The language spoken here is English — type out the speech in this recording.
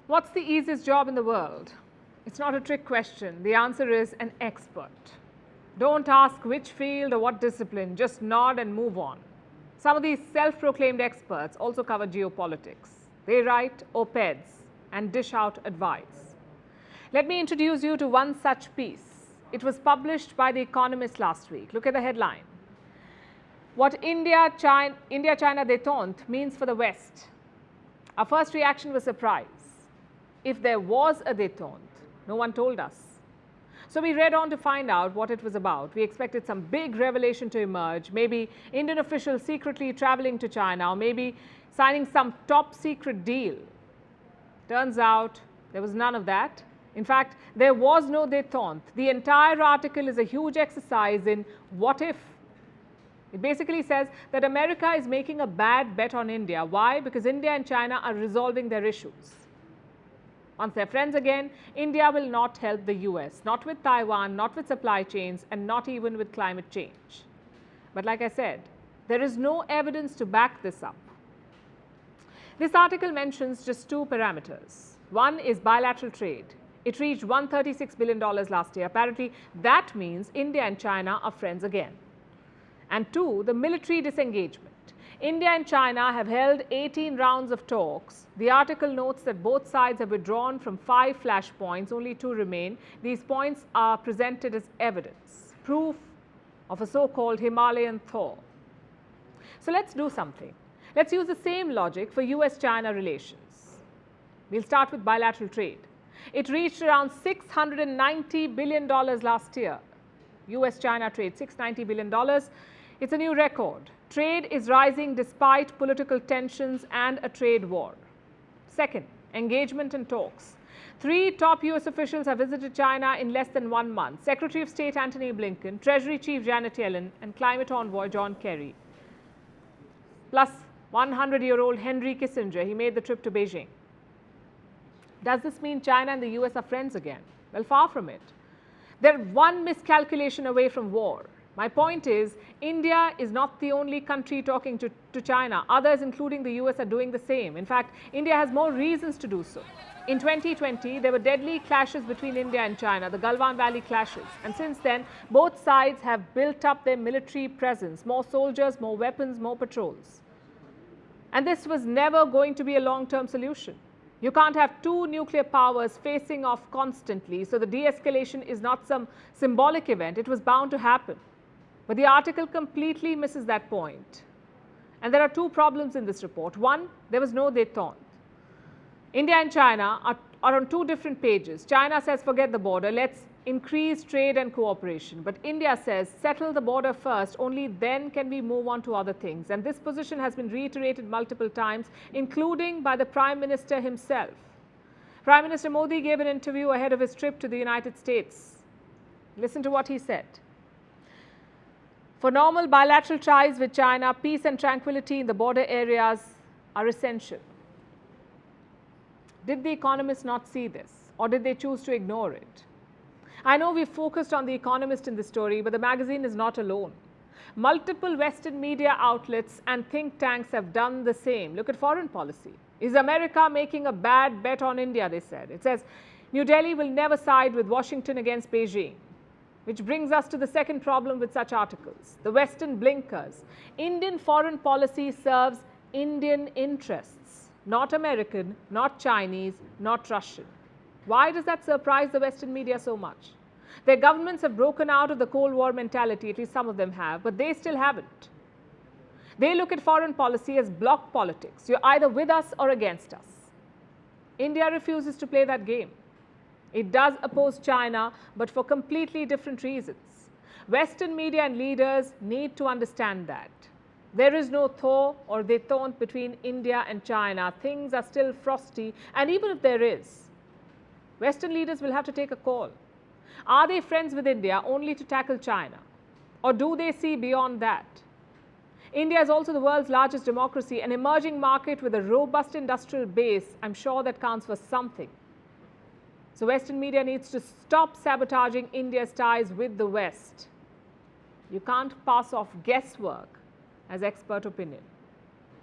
What's the easiest job in the world? It's not a trick question. The answer is an expert. Don't ask which field or what discipline, just nod and move on. Some of these self-proclaimed experts also cover geopolitics. They write op-eds and dish out advice. Let me introduce you to one such piece. It was published by The Economist last week. Look at the headline. What India-China détente means for the West. Our first reaction was surprise. If there was a détente, no one told us. So we read on to find out what it was about. We expected some big revelation to emerge, maybe Indian officials secretly traveling to China, or maybe signing some top secret deal. Turns out there was none of that. In fact, there was no détente. The entire article is a huge exercise in what if. It basically says that America is making a bad bet on India. Why? Because India and China are resolving their issues. Once they're friends again, India will not help the US, not with Taiwan, not with supply chains, and not even with climate change. But like I said, there is no evidence to back this up. This article mentions just two parameters. One is bilateral trade. It reached $136 billion last year. Apparently, that means India and China are friends again. And two, the military disengagement. India and China have held 18 rounds of talks. The article notes that both sides have withdrawn from 5 flashpoints, only 2 remain. These points are presented as evidence, proof of a so-called Himalayan thaw. So let's do something. Let's use the same logic for US-China relations. We'll start with bilateral trade. It reached around $690 billion last year. US-China trade, $690 billion. It's a new record. Trade is rising despite political tensions and a trade war. Second, engagement and talks. 3 top US officials have visited China in less than 1 month. Secretary of State Antony Blinken, Treasury Chief Janet Yellen, and climate envoy John Kerry. Plus 100-year-old Henry Kissinger. He made the trip to Beijing. Does this mean China and the US are friends again? Well, far from it. They're one miscalculation away from war. My point is, India is not the only country talking to China. Others, including the US, are doing the same. In fact, India has more reasons to do so. In 2020, there were deadly clashes between India and China, the Galwan Valley clashes. And since then, both sides have built up their military presence, more soldiers, more weapons, more patrols. And this was never going to be a long-term solution. You can't have 2 nuclear powers facing off constantly, so the de-escalation is not some symbolic event. It was bound to happen. But the article completely misses that point. And there are 2 problems in this report. One, there was no détente. India and China are on 2 different pages. China says, forget the border, let's increase trade and cooperation. But India says, settle the border first, only then can we move on to other things. And this position has been reiterated multiple times, including by the Prime Minister himself. Prime Minister Modi gave an interview ahead of his trip to the United States. Listen to what he said. For normal bilateral ties with China, peace and tranquility in the border areas are essential. Did the Economist not see this, or did they choose to ignore it? I know we focused on the Economist in this story, but the magazine is not alone. Multiple Western media outlets and think tanks have done the same. Look at foreign policy. Is America making a bad bet on India, they said. It says, New Delhi will never side with Washington against Beijing. Which brings us to the second problem with such articles, the Western blinkers. Indian foreign policy serves Indian interests, not American, not Chinese, not Russian. Why does that surprise the Western media so much? Their governments have broken out of the Cold War mentality, at least some of them have, but they still haven't. They look at foreign policy as bloc politics. You're either with us or against us. India refuses to play that game. It does oppose China, but for completely different reasons. Western media and leaders need to understand that. There is no thaw or détente between India and China. Things are still frosty, and even if there is, Western leaders will have to take a call. Are they friends with India only to tackle China? Or do they see beyond that? India is also the world's largest democracy, an emerging market with a robust industrial base. I'm sure that counts for something. So Western media needs to stop sabotaging India's ties with the West. You can't pass off guesswork as expert opinion.